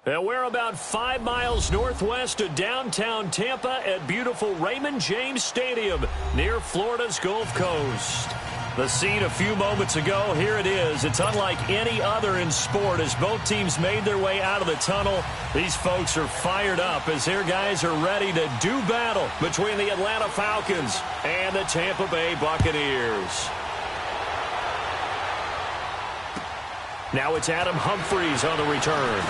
And we're about 5 miles northwest of downtown Tampa at beautiful Raymond James Stadium near Florida's Gulf Coast. The scene a few moments ago, here it is. It's unlike any other in sport as both teams made their way out of the tunnel. These folks are fired up as their guys are ready to do battle between the Atlanta Falcons and the Tampa Bay Buccaneers. Now it's Adam Humphries on the return.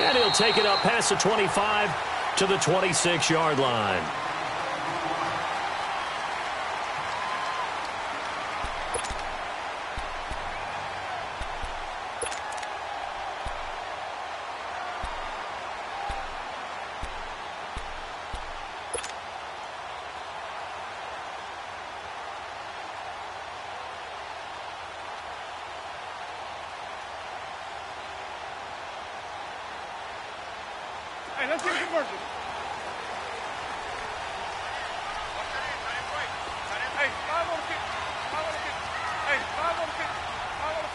And he'll take it up past the 25 to the 26-yard line. Hey, let's get a conversion. Hey, 5 on the kick. 5 on the kick. Hey, 5 on the kick. 5 on the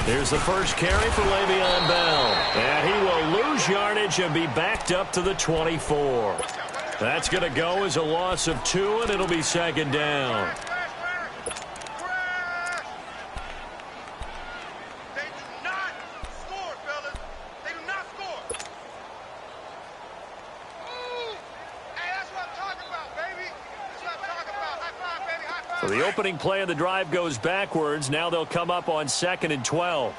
kick. Here's the first carry for Le'Veon Bell. And he will lose yardage and be backed up to the 24. That's going to go as a loss of 2, and it'll be second down. So the opening play of the drive goes backwards. Now they'll come up on 2nd and 12.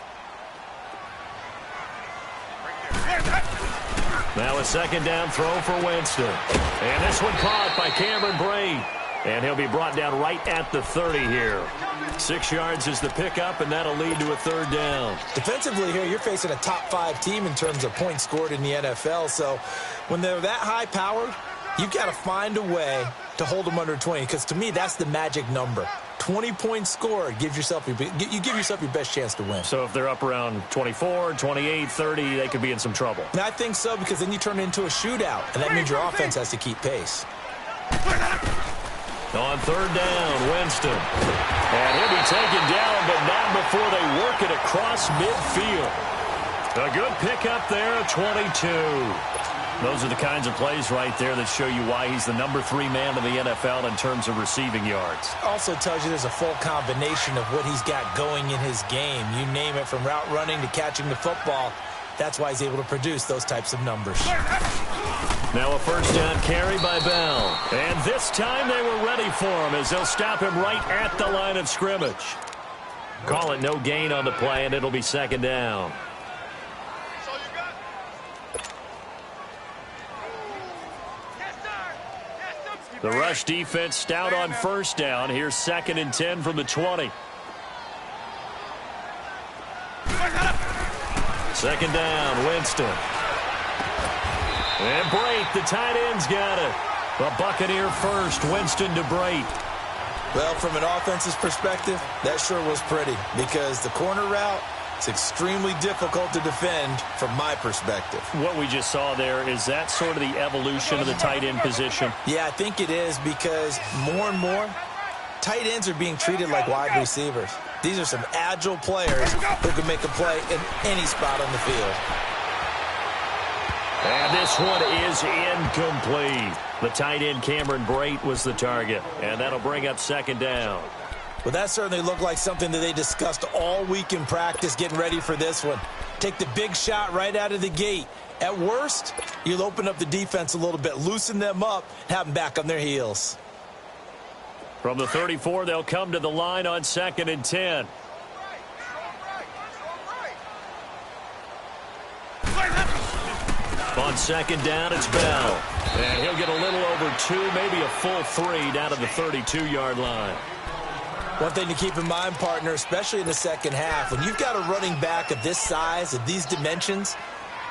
Now a second down throw for Winston. And this one caught by Cameron Brate. And he'll be brought down right at the 30 here. 6 yards is the pickup, and that'll lead to a third down. Defensively here, you're facing a top-5 team in terms of points scored in the NFL. So when they're that high-powered, you've got to find a way to hold them under 20, because to me, that's the magic number. 20 points scored, you give yourself your best chance to win. So if they're up around 24, 28, 30, they could be in some trouble. And I think so, because then you turn it into a shootout, and that means your offense has to keep pace. On third down, Winston. And he'll be taken down, but not before they work it across midfield. A good pickup there, 22. Those are the kinds of plays right there that show you why he's the number 3 man in the NFL in terms of receiving yards. Also tells you there's a full combination of what he's got going in his game. You name it, from route running to catching the football. That's why he's able to produce those types of numbers. Now a first down carry by Bell. And this time they were ready for him as they'll stop him right at the line of scrimmage. Call it no gain on the play, and it'll be second down. The rush defense stout on first down. Here's 2nd and 10 from the 20. Second down, Winston. And Brate, the tight end's got it. The Buccaneer first, Winston to Brate. Well, from an offense's perspective, that sure was pretty, because the corner route, it's extremely difficult to defend from my perspective. What we just saw there, is that sort of the evolution of the tight end position? Yeah, I think it is, because more and more, tight ends are being treated like wide receivers. These are some agile players who can make a play in any spot on the field. And this one is incomplete. The tight end, Cameron Brate, was the target. And that'll bring up second down. Well, that certainly looked like something that they discussed all week in practice, getting ready for this one. Take the big shot right out of the gate. At worst, you'll open up the defense a little bit, loosen them up, have them back on their heels. From the 34, they'll come to the line on 2nd and 10. On second down, it's Bell. And he'll get a little over 2, maybe a full 3 down to the 32-yard line. One thing to keep in mind, partner, especially in the second half, when you've got a running back of this size, of these dimensions,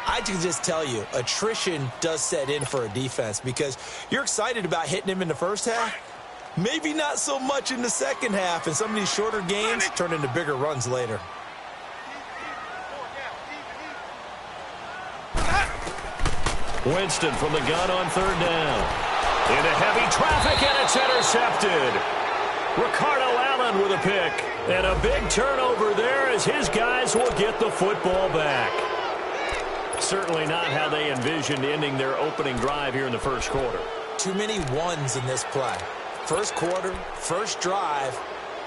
I can just tell you, attrition does set in for a defense, because you're excited about hitting him in the first half. Maybe not so much in the second half, and some of these shorter gains turn into bigger runs later. Winston from the gun on third down. Into heavy traffic, and it's intercepted. Ricardo out Allen with a pick. And a big turnover there as his guys will get the football back. Certainly not how they envisioned ending their opening drive here in the first quarter. Too many ones in this play. First quarter, first drive,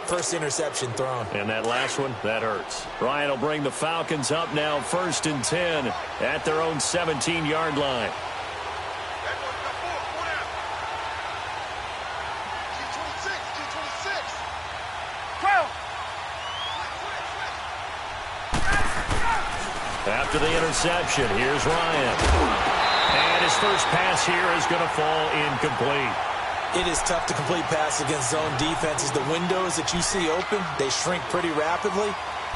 first interception thrown. And that last one, that hurts. Ryan will bring the Falcons up now 1st and 10 at their own 17-yard line. After the interception, here's Ryan. And his first pass here is going to fall incomplete. It is tough to complete pass against zone defenses. The windows that you see open, they shrink pretty rapidly.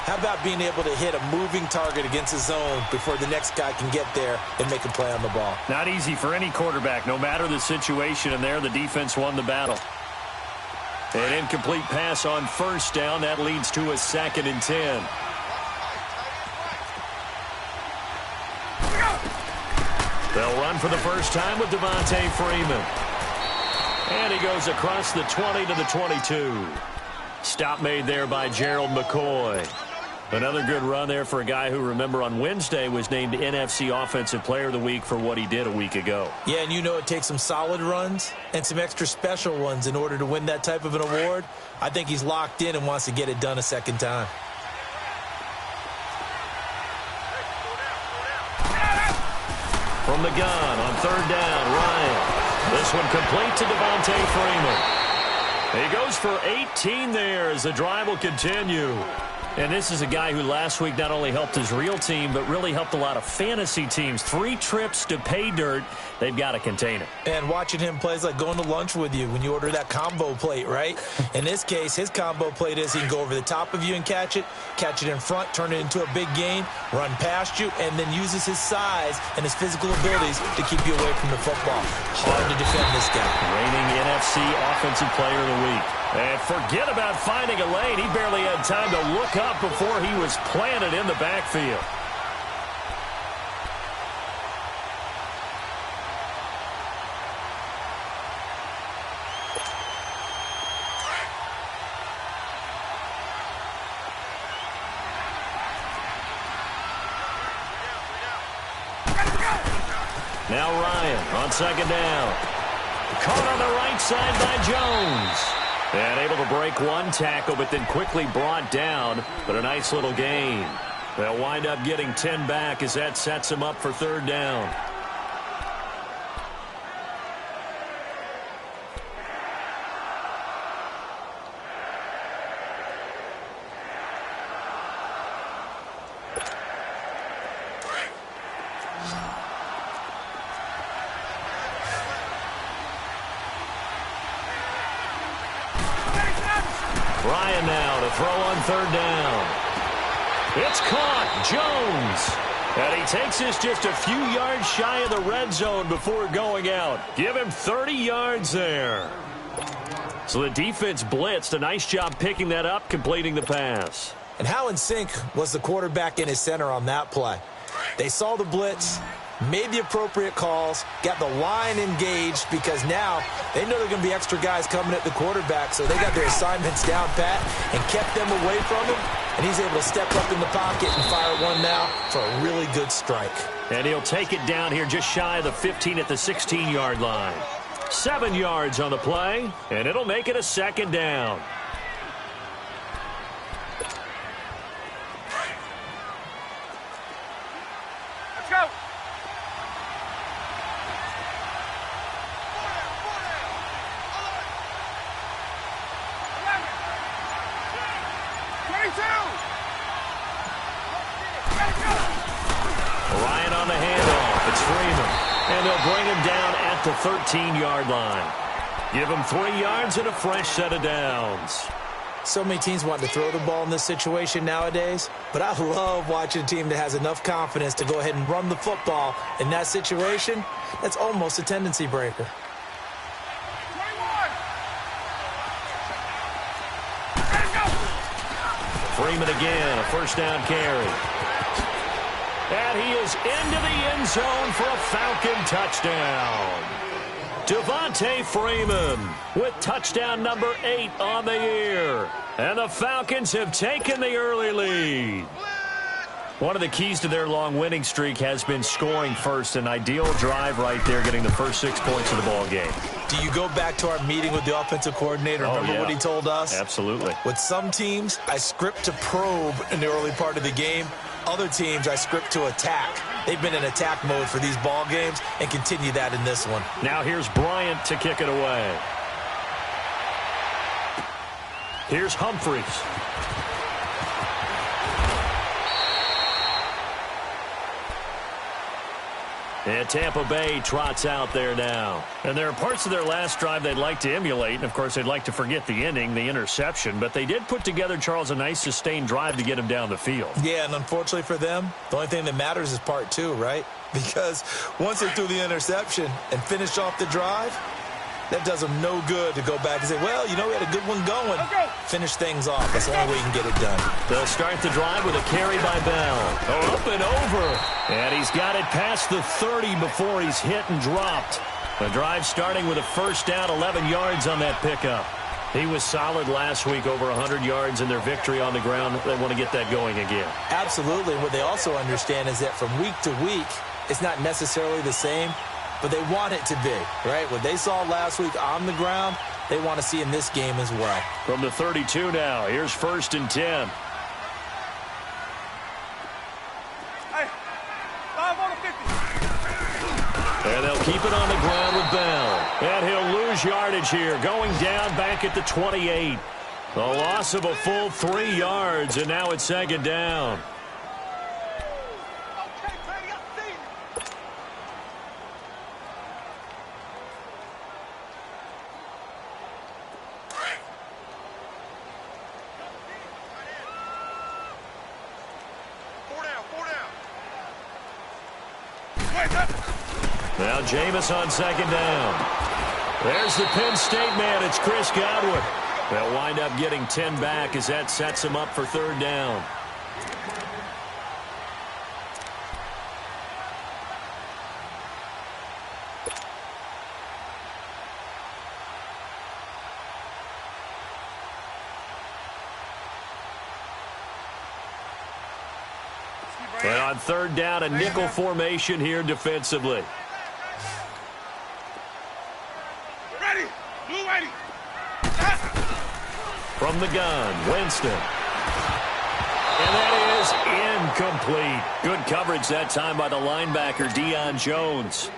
How about being able to hit a moving target against a zone before the next guy can get there and make a play on the ball? Not easy for any quarterback, no matter the situation. And there, the defense won the battle. An incomplete pass on first down. That leads to a 2nd and 10. They'll run for the first time with Devontae Freeman. And he goes across the 20 to the 22. Stop made there by Gerald McCoy. Another good run there for a guy who, remember, on Wednesday was named NFC Offensive Player of the Week for what he did a week ago. Yeah, and you know it takes some solid runs and some extra special ones in order to win that type of an award. I think he's locked in and wants to get it done a second time. From the gun on 3rd down, Ryan. This one complete to Devontae Freeman. He goes for 18 there as the drive will continue. And this is a guy who last week not only helped his real team, but really helped a lot of fantasy teams. 3 trips to pay dirt. They've got to contain him. And watching him play is like going to lunch with you when you order that combo plate, right? In this case, his combo plate is he can go over the top of you and catch it in front, turn it into a big gain, run past you, and then uses his size and his physical abilities to keep you away from the football. Hard to defend this guy. Reigning NFC Offensive Player of the Week. And forget about finding a lane. He barely had time to look up before he was planted in the backfield. Now Ryan on 2nd down. Caught on the right side by Jones. And able to break one tackle, but then quickly brought down. But a nice little gain. They'll wind up getting 10 back as that sets him up for 3rd down. Ryan now to throw on 3rd down. It's caught. Jones. And he takes this just a few yards shy of the red zone before going out. Give him 30 yards there. So the defense blitzed. A nice job picking that up, completing the pass. And how in sync was the quarterback and his center on that play? They saw the blitz, made the appropriate calls, got the line engaged because now they know there are going to be extra guys coming at the quarterback, so they got their assignments down pat and kept them away from him, and he's able to step up in the pocket and fire one now for a really good strike. And he'll take it down here just shy of the 15 at the 16-yard line. 7 yards on the play, and it'll make it a 2nd down. Let's go. Ryan on the handoff. It's Freeman. And they'll bring him down at the 13-yard line. Give him 3 yards and a fresh set of downs. So many teams want to throw the ball in this situation nowadays, but I love watching a team that has enough confidence to go ahead and run the football in that situation. That's almost a tendency breaker. 21. Freeman again, a 1st down carry. And he is into the end zone for a Falcon touchdown. Devontae Freeman with touchdown number 8 on the year. And the Falcons have taken the early lead. One of the keys to their long winning streak has been scoring first. An ideal drive right there, getting the first 6 points of the ball game. Do you go back to our meeting with the offensive coordinator? Remember what he told us? Absolutely. With some teams, I script to probe in the early part of the game. Other teams, I script to attack. They've been in attack mode for these ball games and continue that in this one. Now here's Bryant to kick it away. Here's Humphries. And Tampa Bay trots out there now. And there are parts of their last drive they'd like to emulate. And, of course, they'd like to forget the ending, the interception. But they did put together, Charles, a nice sustained drive to get him down the field. Yeah, and unfortunately for them, the only thing that matters is part 2, right? Because once they threw the interception and finished off the drive, that does them no good to go back and say, well, you know, we had a good one going. Finish things off. That's the only way you can get it done. They'll start the drive with a carry by Bell. Oh, up and over. And he's got it past the 30 before he's hit and dropped. The drive starting with a first down, 11 yards on that pickup. He was solid last week, over 100 yards in their victory on the ground. They want to get that going again. Absolutely. What they also understand is that from week to week, it's not necessarily the same, but they want it to be, right? What they saw last week on the ground, they want to see in this game as well. From the 32 now, here's 1st and 10. Hey, 5 on the 50. And they'll keep it on the ground with Bell. And he'll lose yardage here, going down back at the 28. The loss of a full 3 yards, and now it's 2nd down. Now Jameis on 2nd down. There's the Penn State man. It's Chris Godwin. They'll wind up getting 10 back as that sets him up for 3rd down. And on 3rd down, a nickel formation here defensively. Ready. Blue ready. From the gun, Winston. And that is incomplete. Good coverage that time by the linebacker, Deion Jones.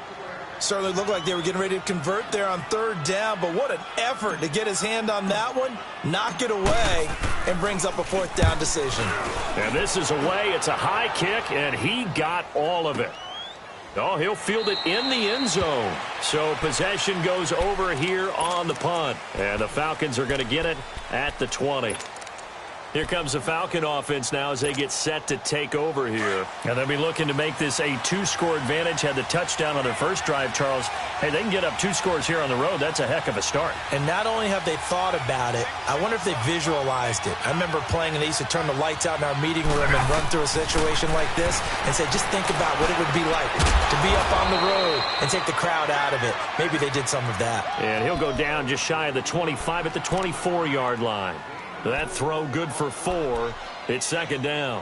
Certainly looked like they were getting ready to convert there on 3rd down, but what an effort to get his hand on that one, knock it away, and brings up a 4th down decision. And this is away. It's a high kick, and he got all of it. Oh, he'll field it in the end zone. So possession goes over here on the punt. And the Falcons are going to get it at the 20. Here comes the Falcon offense now as they get set to take over here. And they'll be looking to make this a 2-score advantage. Had the touchdown on their first drive, Charles. Hey, they can get up 2 scores here on the road. That's a heck of a start. And not only have they thought about it, I wonder if they visualized it. I remember playing and they used to turn the lights out in our meeting room and run through a situation like this and say, just think about what it would be like to be up on the road and take the crowd out of it. Maybe they did some of that. And he'll go down just shy of the 25 at the 24-yard line. That throw good for 4. It's 2nd down.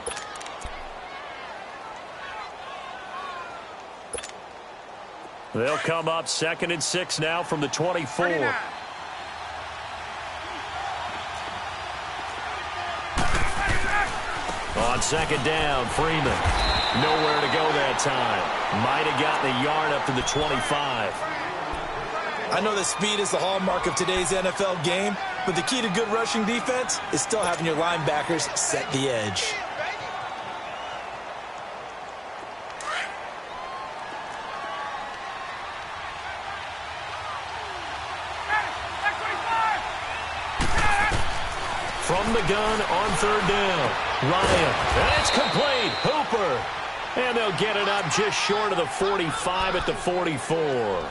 They'll come up 2nd and 6 now from the 24. On 2nd down, Freeman. Nowhere to go that time. Might have gotten a yard up to the 25. I know that speed is the hallmark of today's NFL game, but the key to good rushing defense is still having your linebackers set the edge. From the gun on 3rd down, Ryan. And it's complete. Hooper. And they'll get it up just short of the 45 at the 44.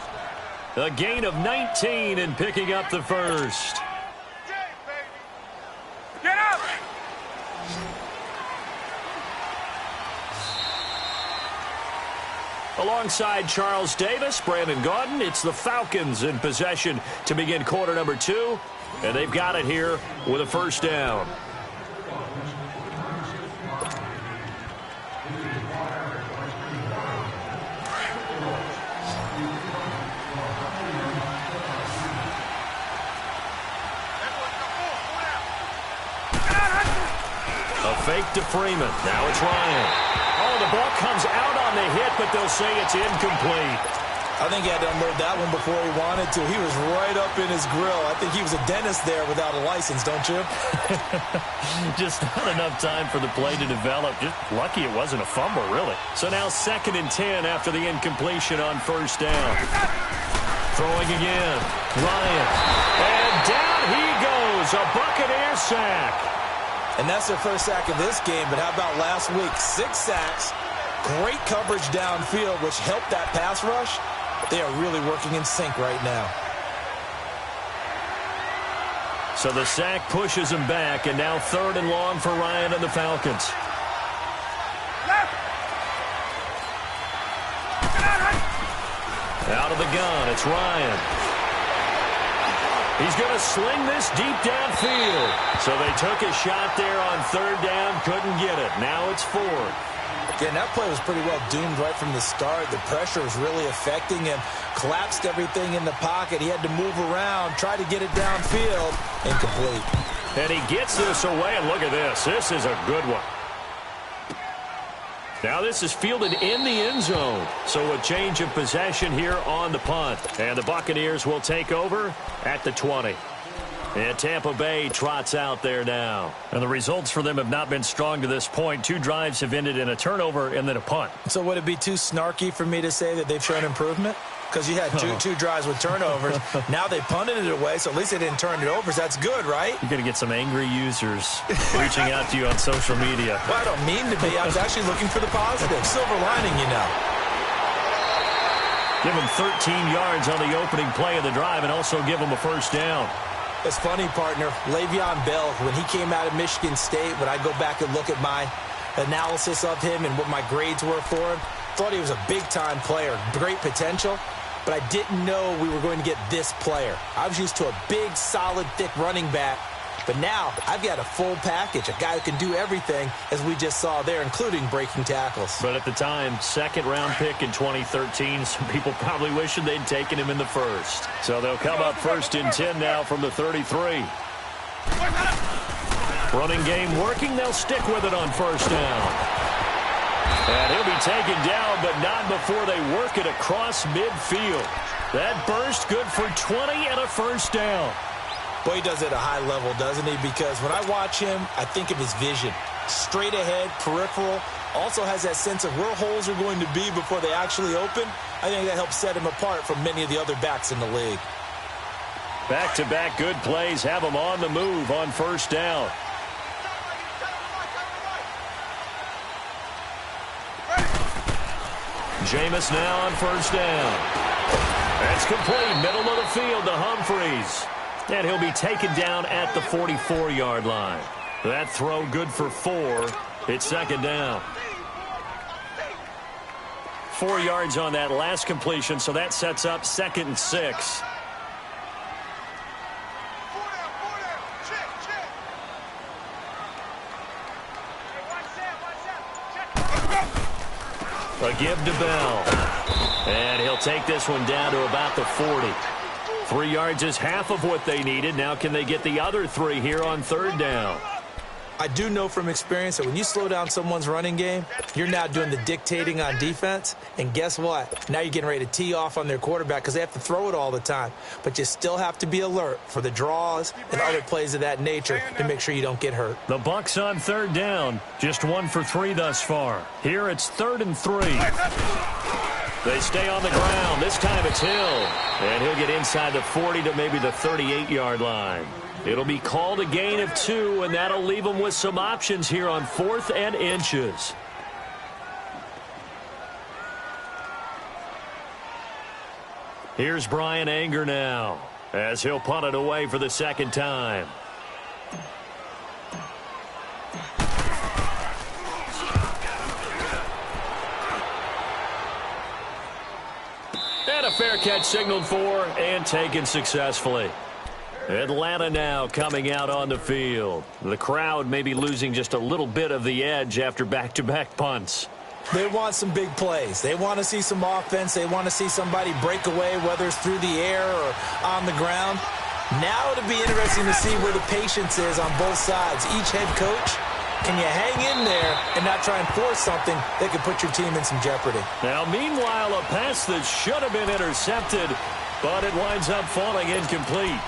A gain of 19 and picking up the first. Get up! Alongside Charles Davis, Brandon Gaudin, it's the Falcons in possession to begin quarter number 2. And they've got it here with a first down. A fake to Freeman. Now it's Ryan. Oh, the ball comes out on the hit, but they'll say it's incomplete. I think he had to unload that one before he wanted to. He was right up in his grill. I think he was a dentist there without a license, don't you? Just not enough time for the play to develop. Just lucky it wasn't a fumble, really. So now 2nd and 10 after the incompletion on first down. Throwing again. Ryan. And down he goes. A Buccaneer sack. And that's their first sack of this game, but how about last week? 6 sacks, great coverage downfield, which helped that pass rush. They are really working in sync right now. So the sack pushes him back, and now 3rd and long for Ryan and the Falcons. Out of the gun, it's Ryan. He's going to sling this deep downfield. So they took a shot there on 3rd down, couldn't get it. Now it's 4th. Again, that play was pretty well doomed right from the start. The pressure was really affecting him. Collapsed everything in the pocket. He had to move around, try to get it downfield. Incomplete. And he gets this away, and look at this. This is a good one. Now this is fielded in the end zone. So a change of possession here on the punt. And the Buccaneers will take over at the 20. And Tampa Bay trots out there now. And the results for them have not been strong to this point. 2 drives have ended in a turnover and then a punt. So would it be too snarky for me to say that they've shown improvement? Because you had two drives with turnovers. Now they punted it away, so at least they didn't turn it over. So that's good, right? You're going to get some angry users reaching out to you on social media. Well, I don't mean to be. I was actually looking for the positive. Silver lining, you know. Give them 13 yards on the opening play of the drive and also give them a first down. It's funny, partner. Le'Veon Bell, when he came out of Michigan State, when I go back and look at my analysis of him and what my grades were for him, thought he was a big-time player, great potential, but I didn't know we were going to get this player. I was used to a big, solid, thick running back, but now I've got a full package, a guy who can do everything, as we just saw there, including breaking tackles. But at the time, 2nd-round pick in 2013, some people probably wishing they'd taken him in the 1st. So they'll come up 1st and 10 now from the 33. Running game working. They'll stick with it on first down. And he'll be taken down, but not before they work it across midfield. That burst good for 20 and a first down. Boy, he does it at a high level, doesn't he? Because when I watch him, I think of his vision. Straight ahead, peripheral. Also has that sense of where holes are going to be before they actually open. I think that helps set him apart from many of the other backs in the league. Back-to-back good plays have him on the move on first down. Jameis now on first down. That's complete. Middle of the field to Humphreys. And he'll be taken down at the 44-yard line. That throw good for 4. It's 2nd down. 4 yards on that last completion, so that sets up 2nd and 6. A give to Bell. And he'll take this one down to about the 40. 3 yards is half of what they needed. Now can they get the other 3 here on 3rd down? I do know from experience that when you slow down someone's running game, you're now doing the dictating on defense. And guess what? Now you're getting ready to tee off on their quarterback because they have to throw it all the time. But you still have to be alert for the draws and other plays of that nature to make sure you don't get hurt. The Bucs on 3rd down. Just 1 for 3 thus far. Here it's 3rd and 3. They stay on the ground. This time it's Hill. And he'll get inside the 40 to maybe the 38-yard line. It'll be called a gain of 2, and that'll leave them with some options here on 4th and inches. Here's Brian Anger now, as he'll punt it away for the 2nd time. fair catch signaled for and taken successfully. Atlanta now coming out on the field. The crowd may be losing just a little bit of the edge after back-to-back punts. They want some big plays. They want to see some offense. They want to see somebody break away, whether it's through the air or on the ground. Now it'll be interesting to see where the patience is on both sides. Each head coach, can you hang in there and not try and force something that could put your team in some jeopardy? Now, meanwhile, a pass that should have been intercepted, but it winds up falling incomplete.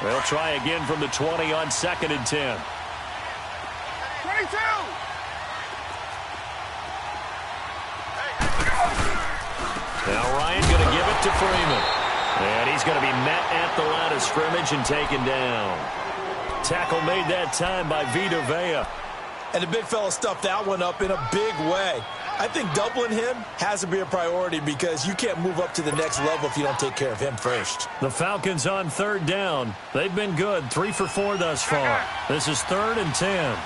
They'll try again from the 20 on 2nd and 10. 22! Now Ryan going to give it to Freeman. And he's going to be met at the line of scrimmage and taken down. Tackle made that time by Vita Vea. And the big fella stuffed that one up in a big way. I think doubling him has to be a priority because you can't move up to the next level if you don't take care of him first. The Falcons on 3rd down. They've been good, 3 for 4 thus far. This is 3rd and 10.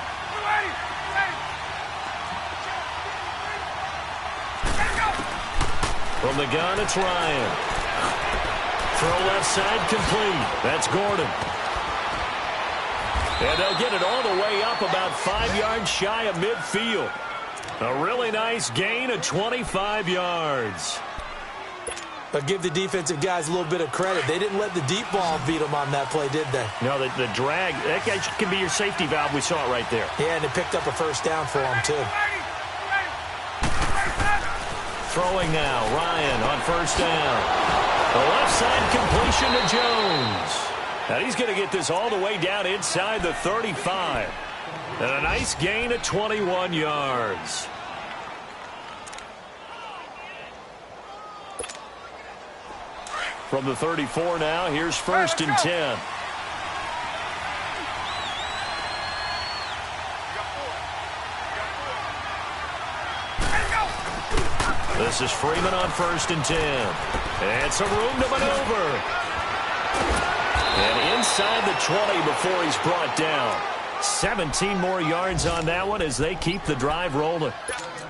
From the gun, it's Ryan. Throw left side complete. That's Gordon. And they'll get it all the way up about 5 yards shy of midfield. A really nice gain of 25 yards. But give the defensive guys a little bit of credit. They didn't let the deep ball beat them on that play, did they? No, the drag, that guy can be your safety valve. We saw it right there. Yeah, and it picked up a first down for them, too. Throwing now, Ryan on 1st down. The left side completion to Jones. And he's going to get this all the way down inside the 35. And a nice gain of 21 yards. From the 34 now, here's 1st and 10. This is Freeman on 1st and 10. And some room to maneuver. And inside the 20 before he's brought down. 17 more yards on that one as they keep the drive rolling.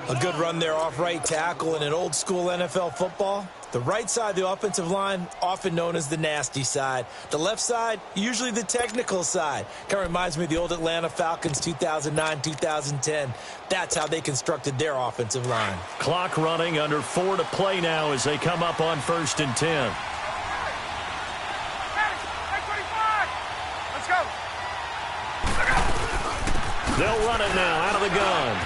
A good run there off right tackle. In an old school NFL football, the right side of the offensive line, often known as the nasty side. The left side, usually the technical side. Kind of reminds me of the old Atlanta Falcons 2009, 2010. That's how they constructed their offensive line. Clock running, under 4 to play now as they come up on 1st and 10. They'll run it now out of the gun.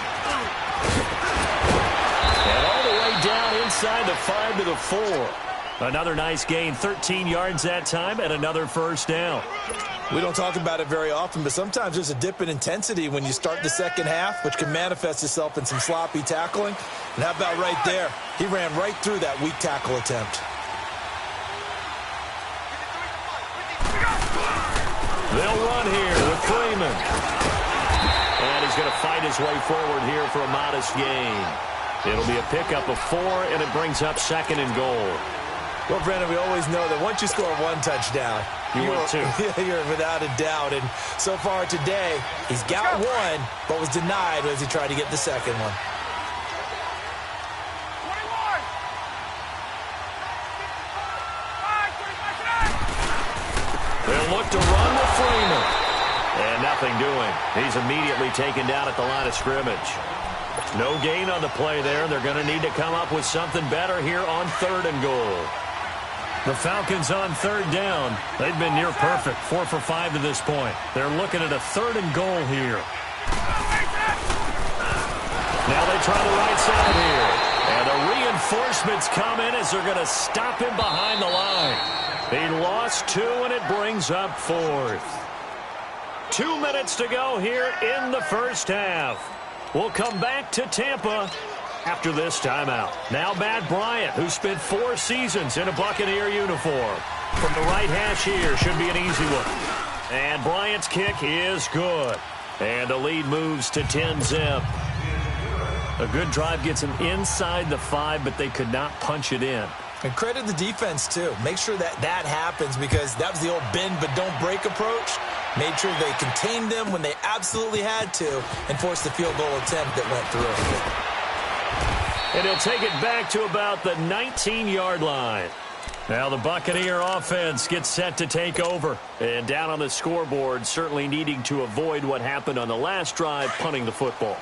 And all the way down inside the 5 to the 4. Another nice gain, 13 yards that time, and another 1st down. We don't talk about it very often, but sometimes there's a dip in intensity when you start the second half, which can manifest itself in some sloppy tackling. And how about right there? He ran right through that weak tackle attempt. They'll run here with Freeman. And he's going to fight his way forward here for a modest gain. It'll be a pickup of 4, and it brings up 2nd and goal. Well, Brandon, we always know that once you score 1 touchdown, you're without a doubt. And so far today, he's got 1, but was denied as he tried to get the second one. 21. They'll look to run with Freeman. And nothing doing. He's immediately taken down at the line of scrimmage. No gain on the play there. They're going to need to come up with something better here on 3rd and goal. The Falcons on 3rd down. They've been near perfect, 4 for 5 to this point. They're looking at a 3rd and goal here. Now they try the right side here. And the reinforcements come in as they're going to stop him behind the line. He lost 2, and it brings up 4th. 2 minutes to go here in the first half. We'll come back to Tampa after this timeout. Now Matt Bryant, who spent 4 seasons in a Buccaneer uniform. From the right hash here, should be an easy one. And Bryant's kick is good. And the lead moves to 10-zip. A good drive gets him inside the 5, but they could not punch it in. And credit the defense, too. Make sure that happens, because that was the old bend but don't break approach. Made sure they contained them when they absolutely had to and forced the field goal attempt that went through. And he'll take it back to about the 19-yard line. Now the Buccaneer offense gets set to take over. And down on the scoreboard, certainly needing to avoid what happened on the last drive, punting the football.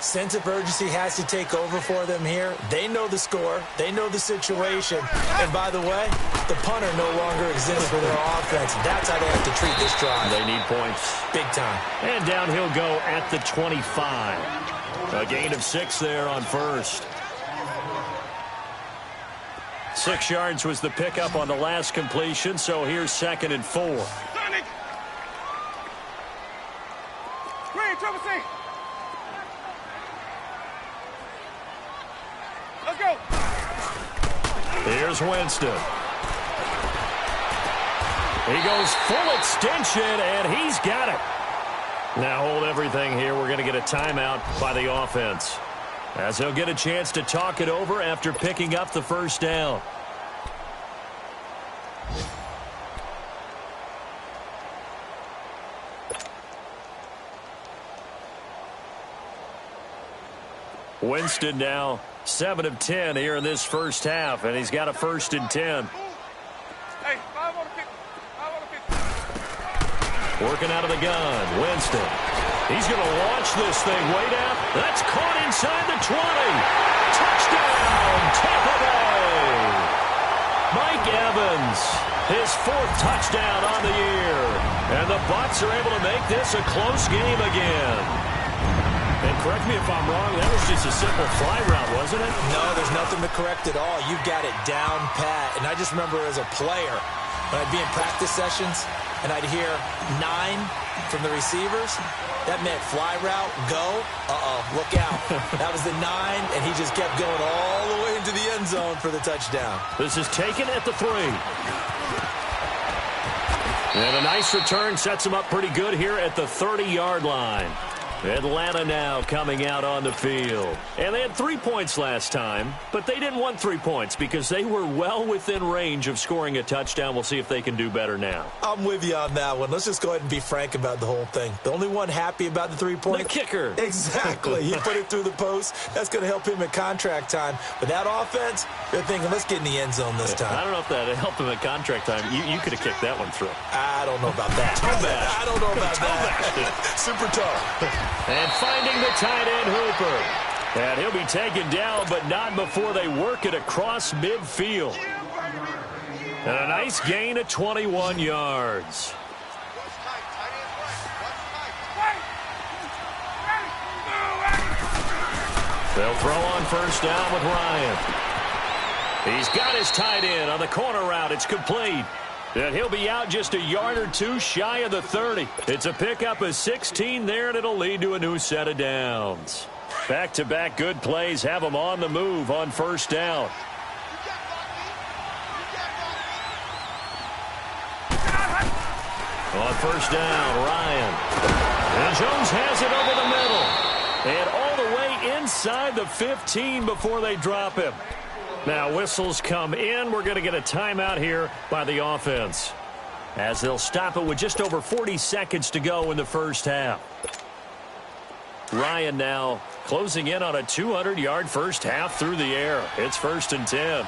Sense of urgency has to take over for them here. They know the score. They know the situation. And by the way, the punter no longer exists for their offense. That's how they have to treat this drive. They need points. Big time. And down he'll go at the 25. A gain of 6 there on first. 6 yards was the pickup on the last completion, so here's 2nd and 4. Green, Triple C. Let's go. Here's Winston. He goes full extension, and he's got it. Now hold everything here. We're going to get a timeout by the offense, as he'll get a chance to talk it over after picking up the first down. Winston now 7 of 10 here in this first half, and he's got a 1st and 10. Hey, 5 on the kick. 5 on the kick. Working out of the gun, Winston. He's going to launch this thing way down. That's caught inside the 20. Touchdown, Tampa Bay. Mike Evans, his 4th touchdown on the year. And the Bucs are able to make this a close game again. And correct me if I'm wrong, that was just a simple fly route, wasn't it? No, there's nothing to correct at all. You've got it down pat. And I just remember as a player, when I'd be in practice sessions and I'd hear 9 from the receivers, that meant fly route, go, look out. That was the 9, and he just kept going all the way into the end zone for the touchdown. This is taken at the 3. And a nice return sets him up pretty good here at the 30-yard line. Atlanta now coming out on the field. And they had 3 points last time, but they didn't want 3 points because they were well within range of scoring a touchdown. We'll see if they can do better now. I'm with you on that one. Let's just go ahead and be frank about the whole thing. The only one happy about the 3-point? The kicker. Exactly. He put it through the post. That's going to help him at contract time. But that offense, they're thinking, let's get in the end zone this time. I don't know if that helped him at contract time. You could have kicked that one through. I don't know about that. I don't know about that. Super tough. And finding the tight end, Hooper. And he'll be taken down, but not before they work it across midfield. And a nice gain of 21 yards. They'll throw on first down with Ryan. He's got his tight end on the corner route. It's complete. And he'll be out just a yard or 2 shy of the 30. It's a pickup of 16 there, and it'll lead to a new set of downs. Back-to-back good plays have them on the move on first down. On first down, Ryan. And Jones has it over the middle. And all the way inside the 15 before they drop him. Now whistles come in. We're going to get a timeout here by the offense, as they'll stop it with just over 40 seconds to go in the first half. Ryan now closing in on a 200-yard first half through the air. It's 1st and 10.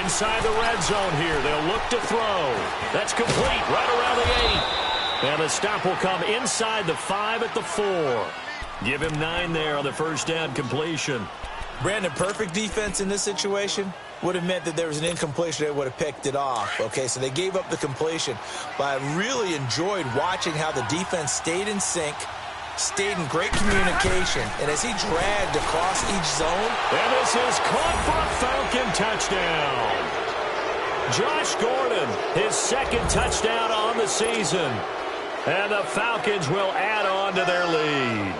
Inside the red zone here. They'll look to throw. That's complete right around the 8. And the stop will come inside the 5 at the 4. Give him 9 there on the first down completion. Brandon, perfect defense in this situation would have meant that there was an incompletion. They would have picked it off. Okay, so they gave up the completion. But I really enjoyed watching how the defense stayed in sync, stayed in great communication, and as he dragged across each zone. And this is caught for a Falcon touchdown. Josh Gordon, his 2nd touchdown on the season. And the Falcons will add on to their lead.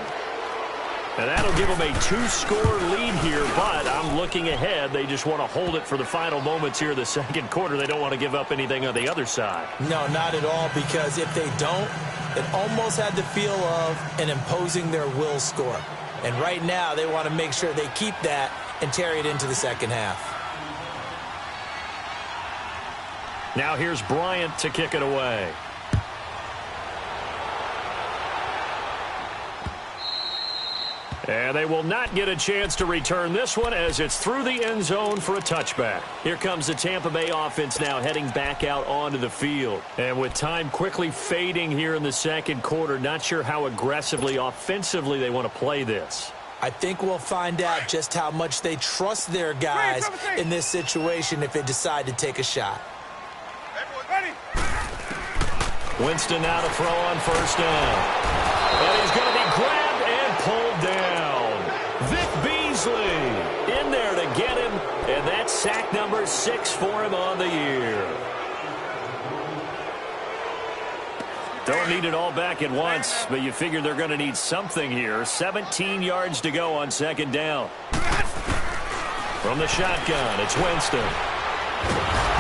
And that'll give them a 2-score lead here, but I'm looking ahead. They just want to hold it for the final moments here of the second quarter. They don't want to give up anything on the other side. No, not at all, because if they don't, it almost had the feel of an imposing their will score. And right now, they want to make sure they keep that and carry it into the second half. Now here's Bryant to kick it away. And they will not get a chance to return this one as it's through the end zone for a touchback. Here comes the Tampa Bay offense now heading back out onto the field. And with time quickly fading here in the second quarter, not sure how aggressively, offensively they want to play this. I think we'll find out just how much they trust their guys in this situation if they decide to take a shot. Winston now to throw on first down. And he's going to be grabbed and pulled down. Vic Beasley in there to get him, and that's sack number 6 for him on the year. Don't need it all back at once, but you figure they're going to need something here. 17 yards to go on second down. From the shotgun, it's Winston.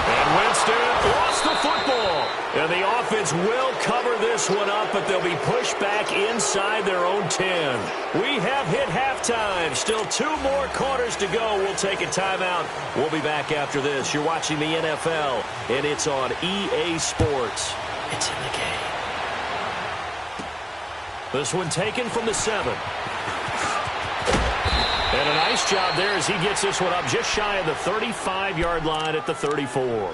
And Winston lost the football. And the offense will cover this one up, but they'll be pushed back inside their own 10. We have hit halftime. Still 2 more quarters to go. We'll take a timeout. We'll be back after this. You're watching the NFL, and it's on EA Sports. It's in the game. This one taken from the 7. And a nice job there as he gets this one up just shy of the 35-yard line at the 34.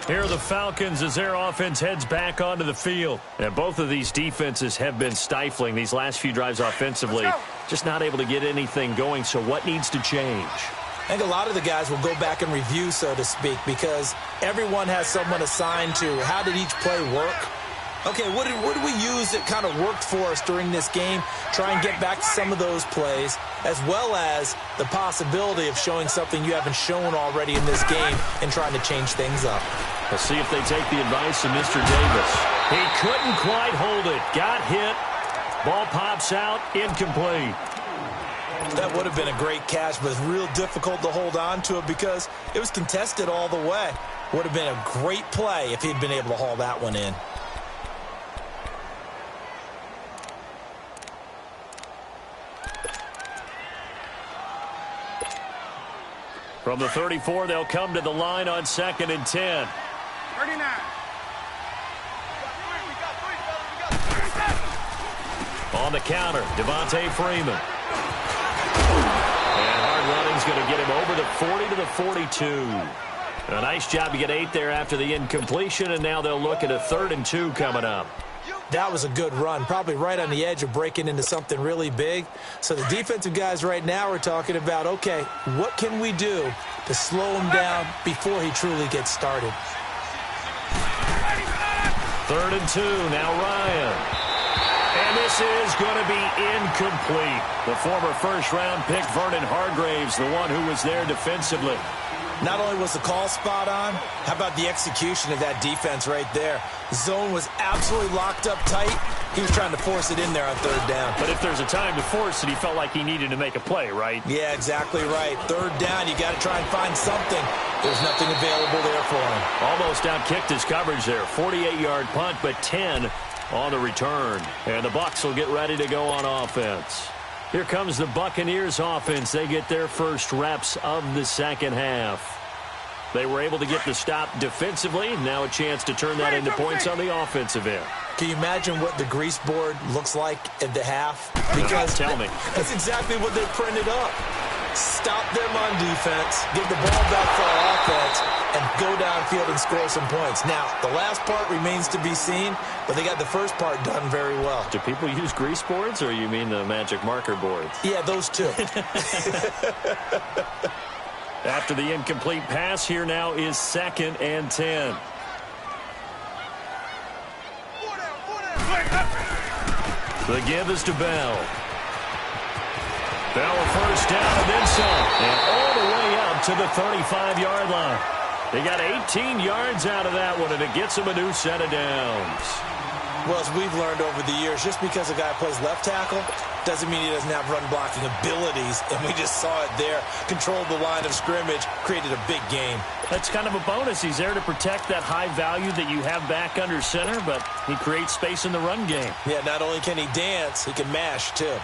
Here are the Falcons as their offense heads back onto the field. And both of these defenses have been stifling these last few drives offensively. Just not able to get anything going, so what needs to change? I think a lot of the guys will go back and review, so to speak, because everyone has someone assigned to how did each play work. Okay, what did we use that kind of worked for us during this game? Try and get back to some of those plays, as well as the possibility of showing something you haven't shown already in this game and trying to change things up. Let's see if they take the advice of Mr. Davis. He couldn't quite hold it. Got hit. Ball pops out. Incomplete. That would have been a great catch, but it's real difficult to hold on to it because it was contested all the way. Would have been a great play if he'd been able to haul that one in. From the 34, they'll come to the line on 2nd and 10. 39. On the counter, Devontae Freeman. And hard running's going to get him over the 40 to the 42. A nice job to get 8 there after the incompletion, and now they'll look at a 3rd and 2 coming up. That was a good run, probably right on the edge of breaking into something really big. So the defensive guys right now are talking about, okay, what can we do to slow him down before he truly gets started? 3rd and 2, now Ryan. And this is going to be incomplete. The former first-round pick, Vernon Hargraves, the one who was there defensively. Not only was the call spot on, how about the execution of that defense right there? Zone was absolutely locked up tight. He was trying to force it in there on 3rd down. But if there's a time to force it, he felt like he needed to make a play, right? Yeah, exactly right. 3rd down, you got to try and find something. There's nothing available there for him. Almost outkicked his coverage there. 48-yard punt, but 10 on the return. And the Bucs will get ready to go on offense. Here comes the Buccaneers offense. They get their first reps of the second half. They were able to get the stop defensively. Now a chance to turn that into points on the offensive end. Can you imagine what the grease board looks like at the half? Because tell me. That's exactly what they printed up. Stop them on defense, give the ball back for our offense, and go downfield and score some points. Now, the last part remains to be seen, but they got the first part done very well. Do people use grease boards, or you mean the magic marker boards? Yeah, those two. After the incomplete pass, here now is 2nd and 10. The give is to Bell. Bell a first down and then some. And all the way up to the 35-yard line. They got 18 yards out of that one, and it gets them a new set of downs. Well, as we've learned over the years, just because a guy plays left tackle doesn't mean he doesn't have run-blocking abilities, and we just saw it there. Controlled the line of scrimmage, created a big game. That's kind of a bonus. He's there to protect that high value that you have back under center, but he creates space in the run game. Yeah, not only can he dance, he can mash, too.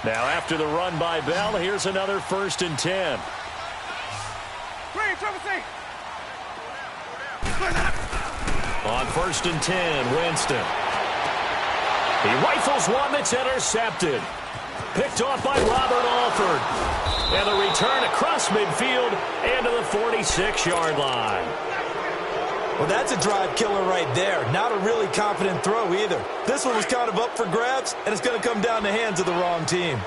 Now after the run by Bell, here's another 1st and 10. On 1st and 10, Winston. He rifles one that's intercepted. Picked off by Robert Alford. And the return across midfield and to the 46-yard line. Well, that's a drive killer right there. Not a really confident throw either. This one was kind of up for grabs, and it's going to come down the hands of the wrong team.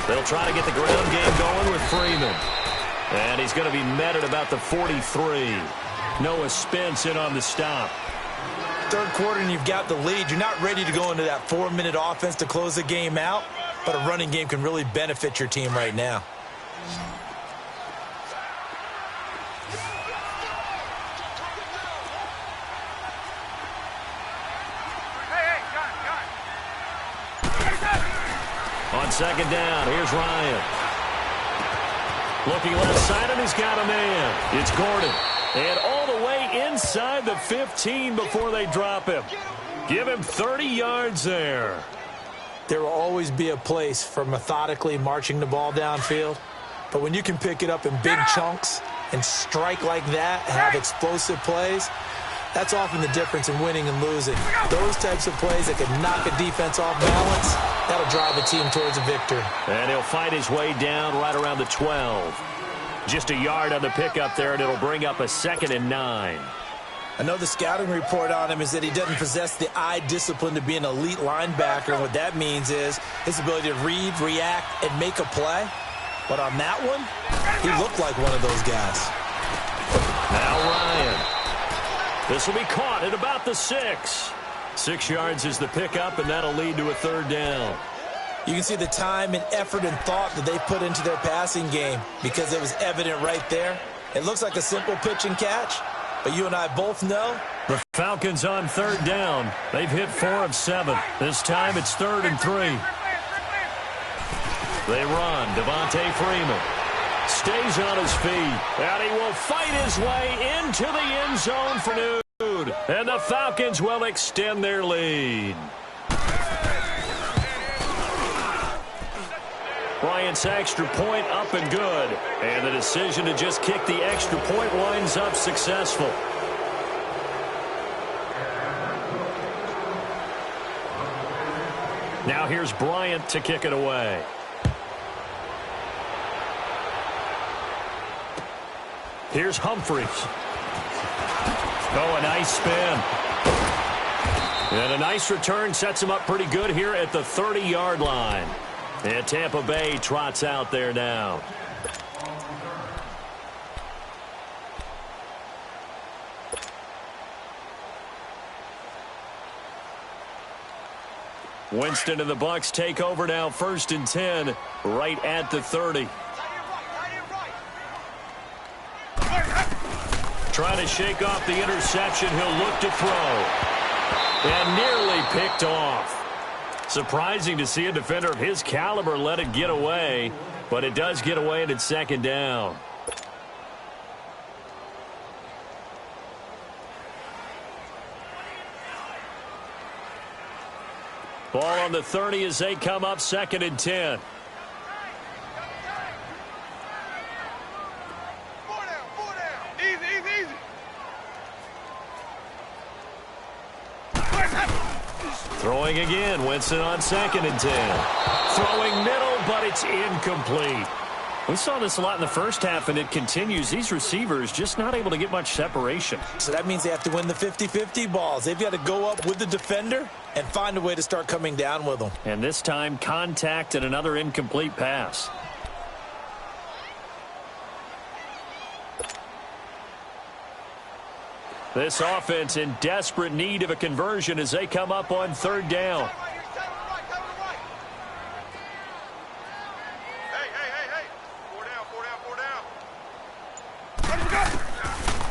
They'll try to get the ground game going with Freeman. And he's going to be met at about the 43. Noah Spence in on the stop. Third quarter and you've got the lead. You're not ready to go into that 4-minute offense to close the game out, but a running game can really benefit your team right now. On 2nd down, here's Ryan. Looking left side, and he's got a man. It's Gordon. And all the way inside the 15 before they drop him. Give him 30 yards there. There will always be a place for methodically marching the ball downfield. But when you can pick it up in big chunks and strike like that and have explosive plays, that's often the difference in winning and losing. Those types of plays that can knock a defense off balance, that'll drive a team towards a victory. And he'll fight his way down right around the 12. Just a yard on the pickup there, and it'll bring up a 2nd and 9. I know the scouting report on him is that he doesn't possess the eye discipline to be an elite linebacker, and what that means is his ability to read, react, and make a play. But on that one, he looked like one of those guys. Now Ryan. This will be caught at about the 6. 6 yards is the pickup, and that'll lead to a 3rd down. You can see the time and effort and thought that they put into their passing game because it was evident right there. It looks like a simple pitch and catch, but you and I both know. The Falcons on 3rd down. They've hit 4 of 7. This time it's 3rd and 3. They run. Devontae Freeman stays on his feet, and he will fight his way into the end zone for Nude. And the Falcons will extend their lead. Bryant's extra point up and good. And the decision to just kick the extra point winds up successful. Now here's Bryant to kick it away. Here's Humphreys. Oh, a nice spin. And a nice return sets him up pretty good here at the 30-yard line. And Tampa Bay trots out there now. Winston and the Bucs take over now, 1st and 10, right at the 30. Trying to shake off the interception. He'll look to throw. And nearly picked off. Surprising to see a defender of his caliber let it get away, but it does get away and it's 2nd down. Ball on the 30 as they come up, 2nd and 10. Throwing again, Winston on 2nd and 10. Throwing middle, but it's incomplete. We saw this a lot in the first half, and it continues. These receivers just not able to get much separation. So that means they have to win the 50-50 balls. They've got to go up with the defender and find a way to start coming down with them. And this time, contact and another incomplete pass. This offense in desperate need of a conversion as they come up on 3rd down.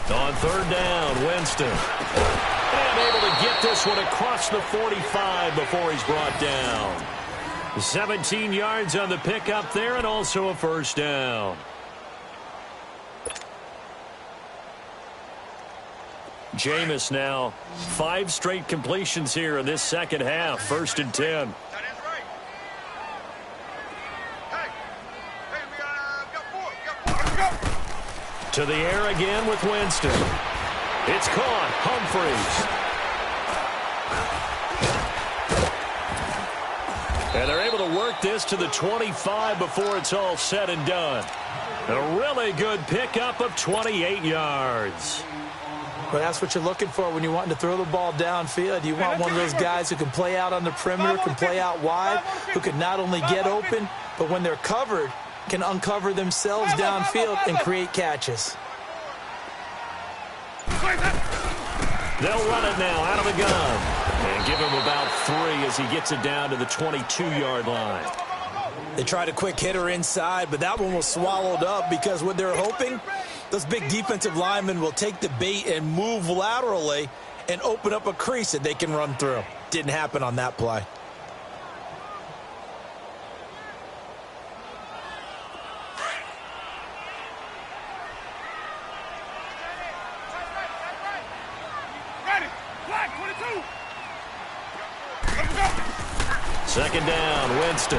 On 3rd down, Winston. And able to get this one across the 45 before he's brought down. 17 yards on the pickup there and also a 1st down. Jameis now 5 straight completions here in this second half. 1st and 10. To the air again with Winston. It's caught. Humphreys. And they're able to work this to the 25 before it's all said and done. A really good pickup of 28 yards. Well, that's what you're looking for when you're wanting to throw the ball downfield. You want one of those guys who can play out on the perimeter, can play out wide, who can not only get open, but when they're covered, can uncover themselves downfield and create catches. They'll run it now out of the gun. And give him about 3 as he gets it down to the 22-yard line. They tried a quick hitter inside, but that one was swallowed up because what they're hoping, those big defensive linemen will take the bait and move laterally and open up a crease that they can run through. Didn't happen on that play. Second down, Winston.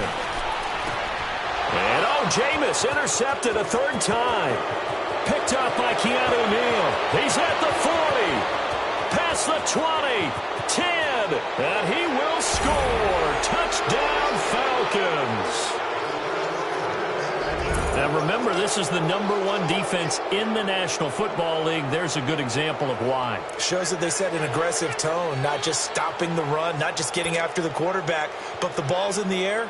And, Jameis intercepted a 3rd time. Picked up by Keanu Neal. He's at the 40. Past the 20. 10. And he will score. Touchdown, Falcons. Now, remember, this is the #1 defense in the National Football League. There's a good example of why. Shows that they set an aggressive tone, not just stopping the run, not just getting after the quarterback, but the ball's in the air.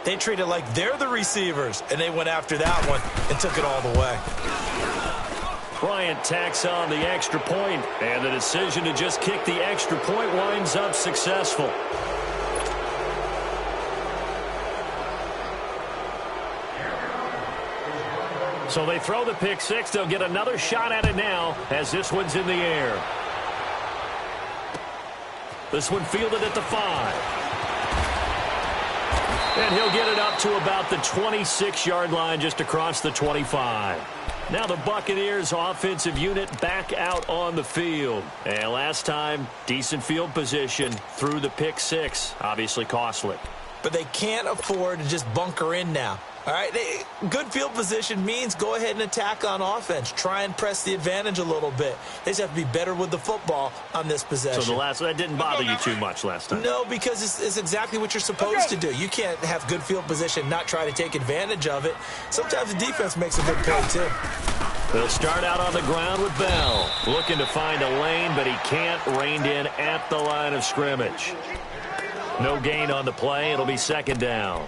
They treat it like they're the receivers, and they went after that one and took it all the way. Bryant tacks on the extra point, and the decision to just kick the extra point winds up successful. So they throw the pick 6. They'll get another shot at it now as this one's in the air. This one fielded at the 5. And he'll get it up to about the 26-yard line just across the 25. Now the Buccaneers offensive unit back out on the field. And last time, decent field position through the pick 6. Obviously costly. But they can't afford to just bunker in now. All right, good field position means go ahead and attack on offense. Try and press the advantage a little bit. They just have to be better with the football on this possession. So that didn't bother you too much last time? No, because it's exactly what you're supposed to do. You can't have good field position, not try to take advantage of it. Sometimes the defense makes a good play, too. They'll start out on the ground with Bell. Looking to find a lane, but he can't. Reined in at the line of scrimmage. No gain on the play. It'll be 2nd down.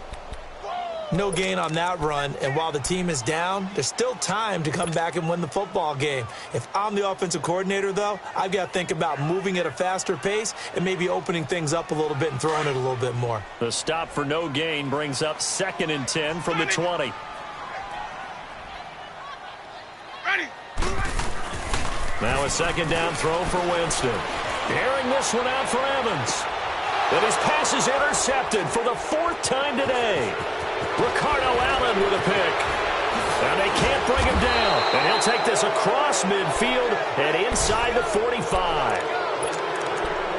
No gain on that run, and while the team is down, there's still time to come back and win the football game. If I'm the offensive coordinator, though, I've got to think about moving at a faster pace and maybe opening things up a little bit and throwing it a little bit more. The stop for no gain brings up 2nd and 10 from the 20. Now a 2nd down throw for Winston. Airing this one out for Evans. And his pass is intercepted for the 4th time today. Ricardo Allen with a pick. And they can't bring him down. And he'll take this across midfield and inside the 45.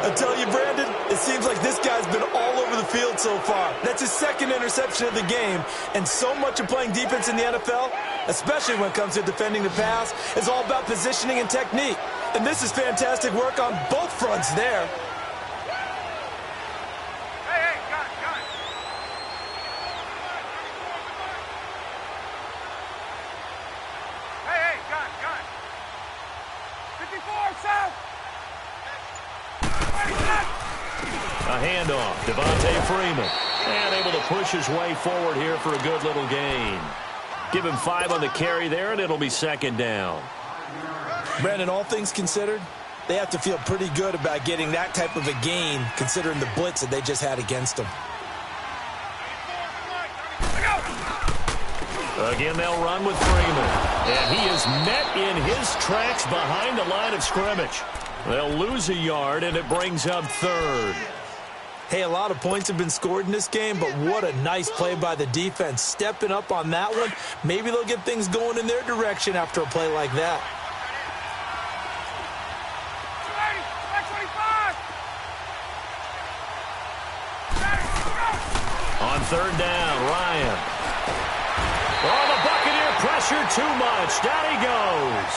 I tell you, Brandon, it seems like this guy's been all over the field so far. That's his 2nd interception of the game. And so much of playing defense in the NFL, especially when it comes to defending the pass, is all about positioning and technique. And this is fantastic work on both fronts there. A handoff, Devontae Freeman. And able to push his way forward here for a good little gain. Give him 5 on the carry there, and it'll be 2nd down. Brandon, all things considered, they have to feel pretty good about getting that type of a gain, considering the blitz that they just had against them. Again, they'll run with Freeman. And he is met in his tracks behind the line of scrimmage. They'll lose a yard, and it brings up 3rd. Hey, a lot of points have been scored in this game, but what a nice play by the defense. Stepping up on that one, maybe they'll get things going in their direction after a play like that. On third down, Ryan. Oh, the Buccaneer pressure too much. Down he goes.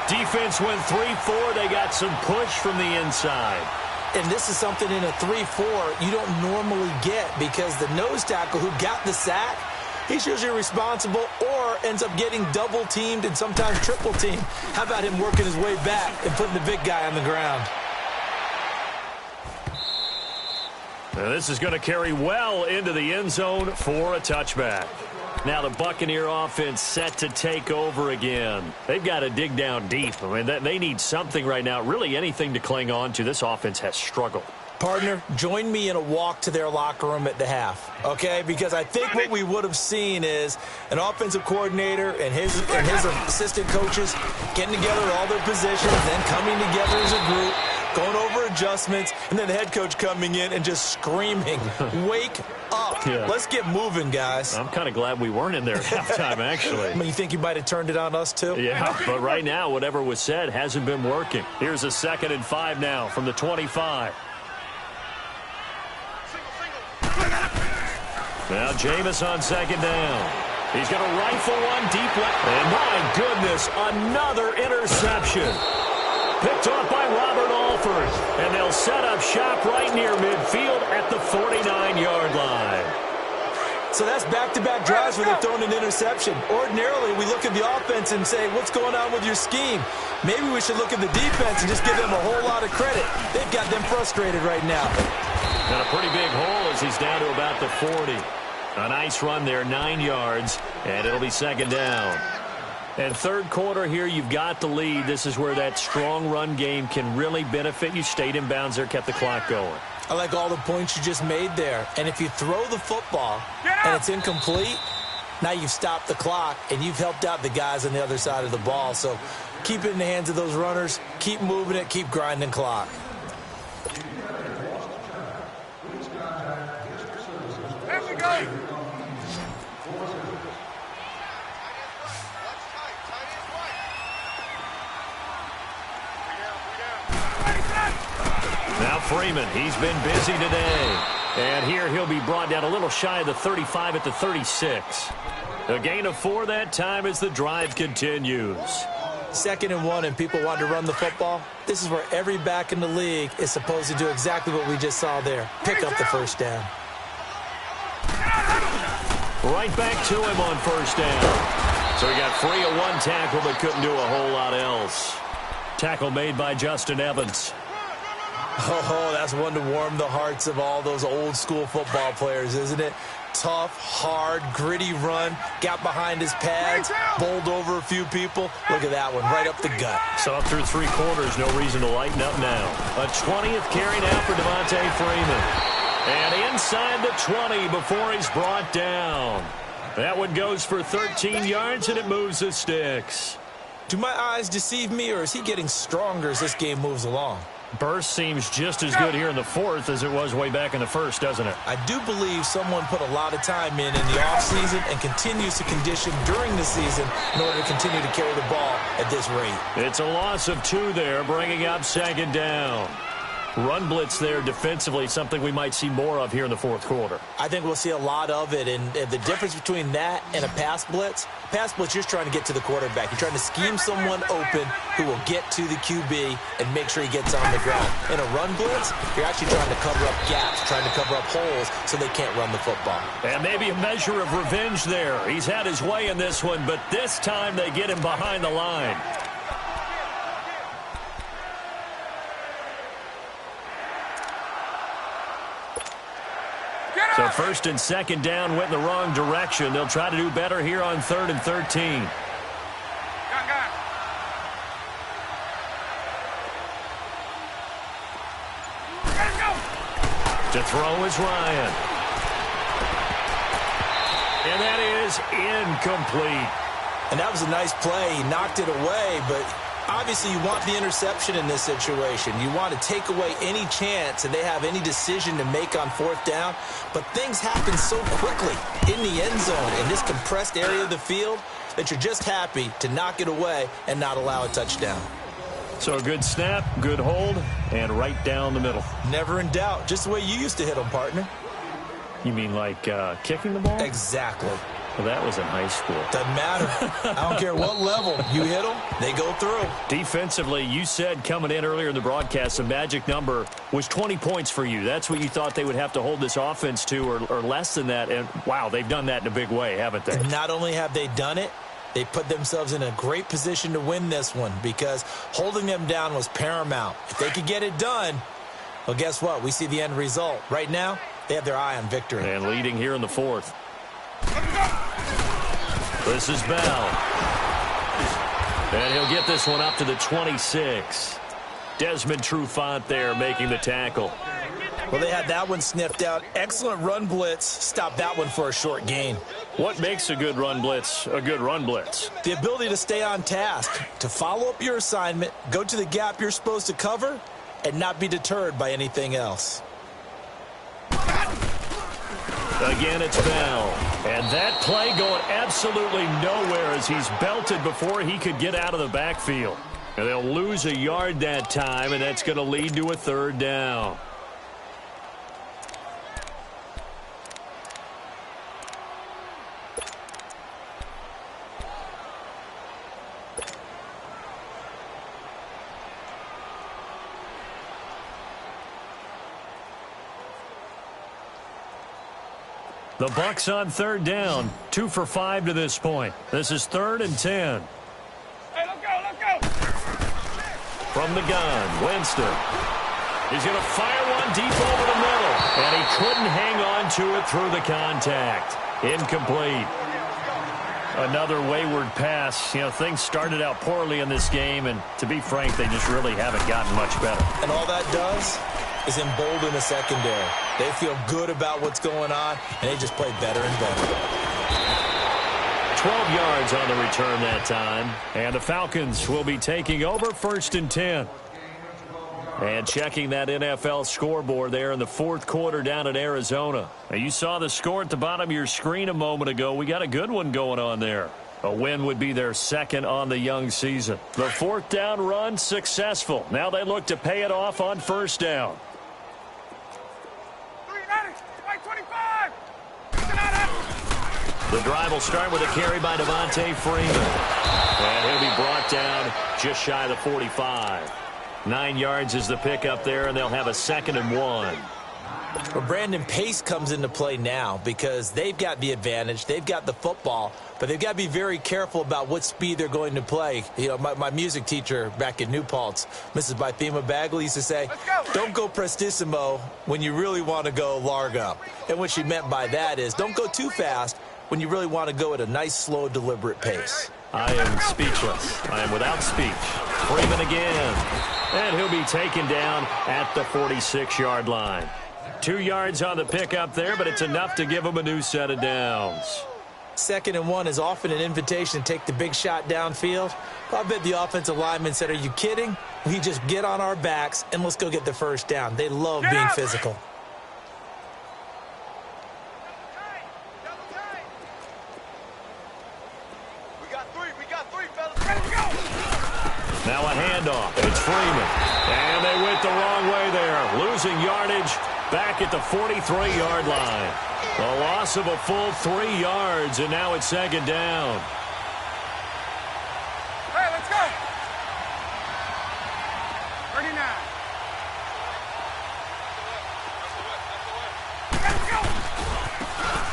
Defense went 3-4. They got some push from the inside. And this is something in a 3-4 you don't normally get because the nose tackle who got the sack, he's usually responsible or ends up getting double-teamed and sometimes triple-teamed. How about him working his way back and putting the big guy on the ground? Now this is going to carry well into the end zone for a touchback. Now the Buccaneer offense set to take over again. They've got to dig down deep. I mean, they need something right now, really anything to cling on to. This offense has struggled. Partner, join me in a walk to their locker room at the half, okay? Because I think what we would have seen is an offensive coordinator and his assistant coaches getting together at all their positions, then coming together as a group, going over adjustments, and then the head coach coming in and just screaming, wake up. Yeah. Let's get moving, guys. I'm kind of glad we weren't in there at halftime, actually. I mean, you think you might have turned it on us, too? Yeah, but right now, whatever was said hasn't been working. Here's a 2nd and 5 now from the 25. Now Jameis on 2nd down. He's going to rifle one deep left. And my goodness, another interception. Picked off by Robert Alford. And they'll set up shop right near midfield at the 49-yard line. So that's back-to-back drives where they're throwing an interception. Ordinarily, we look at the offense and say, what's going on with your scheme? Maybe we should look at the defense and just give them a whole lot of credit. They've got them frustrated right now. And a pretty big hole as he's down to about the 40. A nice run there, 9 yards, and it'll be 2nd down. And third quarter here, you've got the lead. This is where that strong run game can really benefit you. Stayed in bounds there, kept the clock going. I like all the points you just made there. And if you throw the football and it's incomplete, now you've stopped the clock and you've helped out the guys on the other side of the ball. So keep it in the hands of those runners. Keep moving it. Keep grinding clock. There we go. Now Freeman, he's been busy today. And here he'll be brought down a little shy of the 35 at the 36. A gain of 4 that time as the drive continues. 2nd and 1 and people want to run the football. This is where every back in the league is supposed to do exactly what we just saw there. Pick up the first down. Right back to him on first down. So he got free of one tackle but couldn't do a whole lot else. Tackle made by Justin Evans. Oh, that's one to warm the hearts of all those old school football players, isn't it? Tough, hard, gritty run, got behind his pads, bowled over a few people. Look at that one, right up the gut. So up through 3 quarters, no reason to lighten up now. A 20th carry now for Devontae Freeman. And inside the 20 before he's brought down. That one goes for 13 yards, and it moves the sticks. Do my eyes deceive me, or is he getting stronger as this game moves along? Burst seems just as good here in the 4th as it was way back in the 1st, doesn't it? I do believe someone put a lot of time in the offseason and continues to condition during the season in order to continue to carry the ball at this rate. It's a loss of 2 there, bringing up 2nd down. Run blitz there defensively, something we might see more of here in the 4th quarter. I think we'll see a lot of it, and the difference between that and a pass blitz, you're just trying to get to the quarterback. You're trying to scheme someone open who will get to the QB and make sure he gets on the ground. In a run blitz, you're actually trying to cover up gaps, trying to cover up holes so they can't run the football. And maybe a measure of revenge there. He's had his way in this one, but this time they get him behind the line. So 1st and 2nd down went in the wrong direction. They'll try to do better here on 3rd and 13. To throw is Ryan. And that is incomplete. And that was a nice play. He knocked it away, but obviously you want the interception in this situation. You want to take away any chance that they have any decision to make on 4th down. But things happen so quickly in the end zone in this compressed area of the field that you're just happy to knock it away and not allow a touchdown. So a good snap, good hold, and right down the middle. Never in doubt. Just the way you used to hit them, partner. You mean like kicking the ball? Exactly. Well, that was in high school. Doesn't matter. I don't care what level. You hit them, they go through. Defensively, you said coming in earlier in the broadcast, the magic number was 20 points for you. That's what you thought they would have to hold this offense to or less than that. And, wow, they've done that in a big way, haven't they? Not only have they done it, they put themselves in a great position to win this one because holding them down was paramount. If they could get it done, well, guess what? We see the end result. Right now, they have their eye on victory. And leading here in the fourth. This is Bell. And he'll get this one up to the 26. Desmond Trufant there making the tackle. Well, they had that one sniffed out. Excellent run blitz. Stopped that one for a short gain. What makes a good run blitz a good run blitz? The ability to stay on task, to follow up your assignment, go to the gap you're supposed to cover, and not be deterred by anything else. Again, it's Bell. And that play going absolutely nowhere as he's belted before he could get out of the backfield. And they'll lose a yard that time, and that's going to lead to a third down. The Bucs on third down, 2 for 5 to this point. This is 3rd and 10. Hey, let's go. From the gun, Winston. He's going to fire one deep over the middle. And he couldn't hang on to it through the contact. Incomplete. Another wayward pass. You know, things started out poorly in this game, and to be frank, they just really haven't gotten much better. And all that does is embolden the secondary. They feel good about what's going on, and they just play better and better. 12 yards on the return that time. And the Falcons will be taking over 1st and 10. And checking that NFL scoreboard there in the fourth quarter down in Arizona. Now, you saw the score at the bottom of your screen a moment ago. We got a good one going on there. A win would be their 2nd on the young season. The 4th down run successful. Now they look to pay it off on 1st down. 25. The drive will start with a carry by Devontae Freeman. And he'll be brought down just shy of the 45. 9 yards is the pickup there, and they'll have a 2nd and 1. Well, Brandon, pace comes into play now because they've got the advantage. They've got the football, but they've got to be very careful about what speed they're going to play. You know, my music teacher back in New Paltz, Mrs. Bythema Bagley, used to say, don't go prestissimo when you really want to go largo. And what she meant by that is don't go too fast when you really want to go at a nice, slow, deliberate pace. I am speechless. I am without speech. Freeman again. And he'll be taken down at the 46-yard line. 2 yards on the pickup there, but it's enough to give him a new set of downs. 2nd and 1 is often an invitation to take the big shot downfield. I bet the offensive lineman said, are you kidding? We just get on our backs and let's go get the 1st down. They love being physical. Now a handoff. It's Freeman. And they went the wrong way there. Losing yardage back at the 43-yard line. A loss of a full 3 yards, and now it's 2nd down. Hey, let's go. 39. Let's go.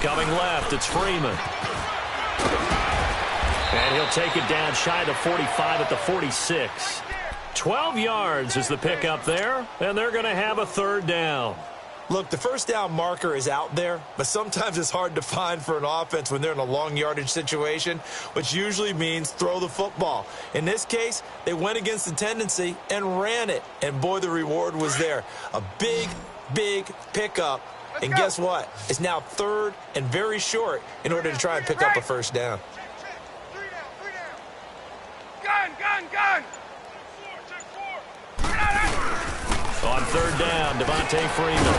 Coming left, it's Freeman. And he'll take it down shy of the 45 at the 46. 12 yards is the pickup there, and they're going to have a 3rd down. Look, the 1st down marker is out there, but sometimes it's hard to find for an offense when they're in a long yardage situation, which usually means throw the football. In this case, they went against the tendency and ran it, and boy, the reward was there. A big, big pickup, and guess what? It's now 3rd and very short in order to try and pick up a 1st down. Gun. On 3rd down, Devontae Freeman.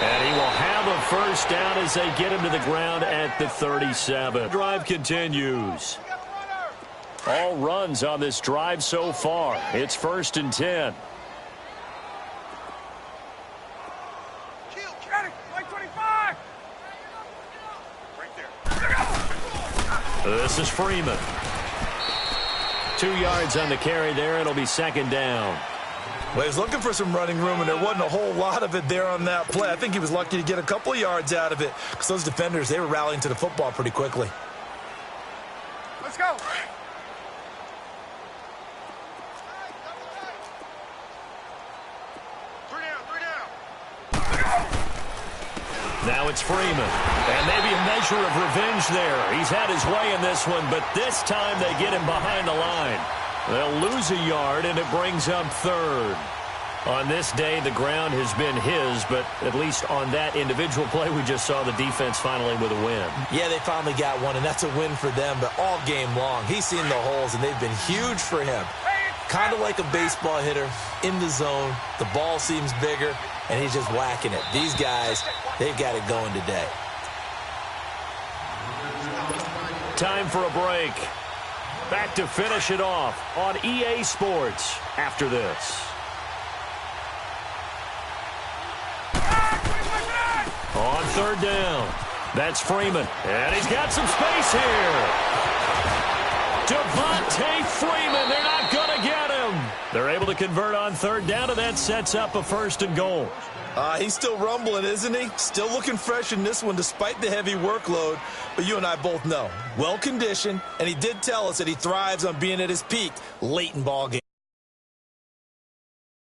And he will have a 1st down as they get him to the ground at the 37. Drive continues. All runs on this drive so far. It's 1st and 10. This is Freeman. 2 yards on the carry there. It'll be second down. Well, he was looking for some running room, and there wasn't a whole lot of it there on that play. I think he was lucky to get a couple of yards out of it because those defenders, they were rallying to the football pretty quickly. Let's go. Now it's Freeman. And maybe a measure of revenge there. He's had his way in this one, but this time they get him behind the line. They'll lose a yard, and it brings up third. On this day, the ground has been his, but at least on that individual play, we just saw the defense finally with a win. Yeah, they finally got one, and that's a win for them, but all game long, he's seen the holes, and they've been huge for him. Kind of like a baseball hitter in the zone. The ball seems bigger, and he's just whacking it. These guys, they've got it going today. Time for a break. Back to finish it off on EA Sports after this. On third down, that's Freeman. And he's got some space here. Devontae Freeman, they're not going to get him. They're able to convert on third down, and that sets up a first and goal. He's still rumbling, isn't he? Still looking fresh in this one despite the heavy workload. But you and I both know, well-conditioned, and he did tell us that he thrives on being at his peak late in ball games.